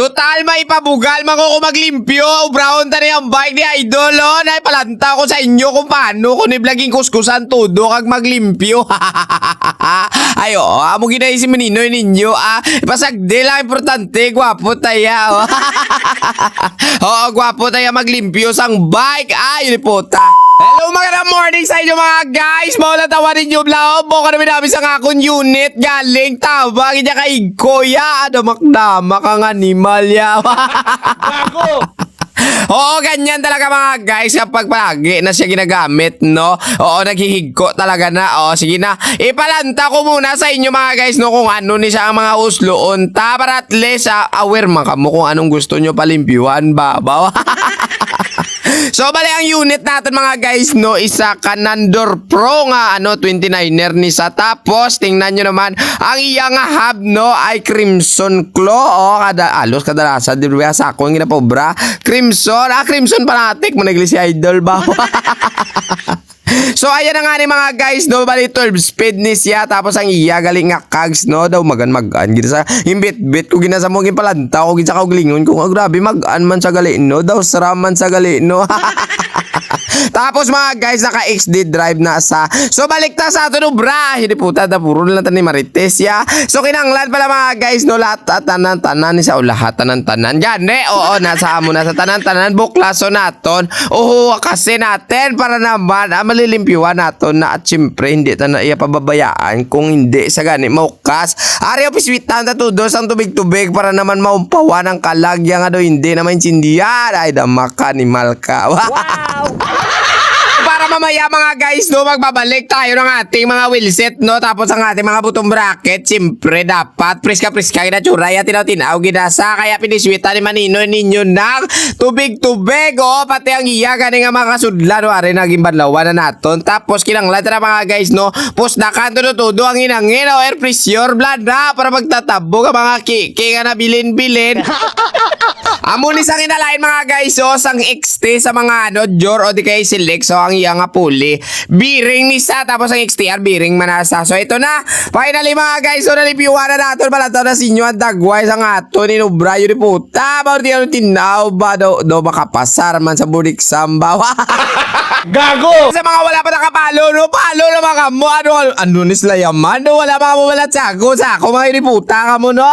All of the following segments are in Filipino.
Total, may pabugal man ko maglimpyo. Brown ta na yung bike ni Idol, oh. Naipalanta ko sa inyo kung paano ko niblaging kuskusan todo kag maglimpyo. Ayo, amo ginaisip maninoy ninyo, pasagde lang importante, gwapo taya, oh. Oo, gwapo taya maglimpyo sang bike. Ay, puta. Hello, magandang morning sa inyo mga guys. Maulang tawa ninyo vlog. Buka namin namin sa akong unit. Galing tawag niya kay Kuya. Damak-damak ang animal ya. Bago! Oo, ganyan talaga mga guys kapag palagi na siya ginagamit, no? Oo, naghihigko talaga na. Oo, sige na. Ipalanta ko muna sa inyo mga guys, no? Kung ano ni siya ang mga usloon. Para at least aware man kamo kung anong gusto nyo palimpyuan ba? So, bali ang unit natin mga guys, no, isa Canandor Pro nga, 29er ni sa. Tapos, tingnan nyo naman, ang iyang hub, no, ay Crimson Claw. Alos kadalasan, di ba, sa ako yung ginapobra. Crimson panatik, managli si Idol ba? So, ayan na nga ni mga guys, no, bali 12 speed ni siya. Tapos, ang iya galing nga kags, no, daw magan gina sa imbit-bit ko gina sa mo ginpalanta ko gina sa kauglingon ko. Grabe, magan man sa gali, no, daw saraman sa gali, no. Tapos mga guys, naka-XD drive na sa. So balik ta sa ato no bra. Hindi puta na puro na ni Marites ya. So kinanglan pala mga guys, no, lahat tanan-tanan ni sa lahat tanan-tanan. Yan oo, nasa amo na sa tanan-tanan buklaso naton. Oo, kasi natin para naman malilimpyuhan naton na at syempre hindi ta na iya pababayaan kung hindi sa gani maukas. Ari opiswitan ta todo sang tubig-tubig para naman maumpawan ang kalagyan nga daw hindi na maintindihan. Ay damaka ni Malka. Wow! Para mamaya mga guys, no, magbabalik tayo ng ating mga wheelset, no, tapos ang ating mga butong bracket, siyempre dapat preska na tsuray at tinaw-tinaw ginasa, kaya piniswita ni Maninoy ninyo ng tubig-tubig, oh, pati ang iya gani nga mga kasudlan, no, ari naging banlawan na naton. Tapos kinanglan na mga guys, no, pus na kanto todo ang inangin, no, air pressure blanda para magtatabo ka mga kiki nga na bilin-bilin. Amo ni sang inalain mga guys, so sang XT sa mga Jor o di kay Select, so ang iya nga puli bearing ni sa, tapos ang XTR bearing manasa. So ito na finally mga guys, so nalipiwan na natin pala ito na sinyo at dagway sa nga ito ni Nubra yun puta ba di ano tinaw ba do makapasar man sa budik samba. Gago! Sa mga wala pa nakapalo, no, palo na mga mo, ano ni sila yaman, no, wala mga mawalat sa ako mga iniputa ka mo, no.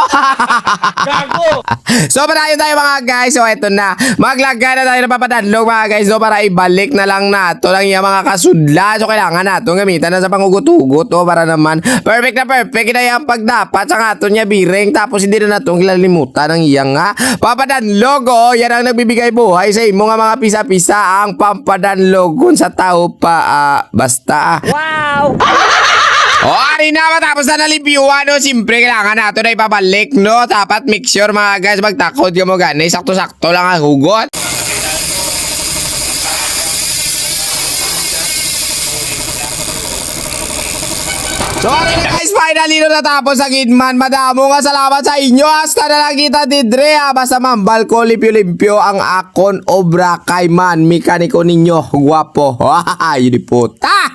Gago! So padayon tayo mga guys, so eto na, maglagay na tayo ng papadadlog mga guys, no, para ibalik na lang nato lang yung mga kasudla. So kailangan nato gamitan na sa pangugot-ugot, no, para naman perfect na perfect na yung pagdapat sa nato niya biring. Tapos hindi na natong kilalimutan ng iyang nga papadadlog, oh, yan ang nagbibigay buhay sa imo nga mga pisa-pisa ang papadadlog kung sa tao pa, basta. Wow! O, ari na matapos na nalimpyuhan, no, siyempre kailangan nato na ipabalik, no. Dapat make sure mga guys, magtakod ka mo gani, sakto-sakto lang ang hugot. So guys, finally no natapos ang Kidman. Madamo nga salamat sa inyo. Hasta na lang kita didre, basta mambal ko limpyo-limpyo ang akon obra kay man mekaniko ninyo. Guwapo. Yun puta.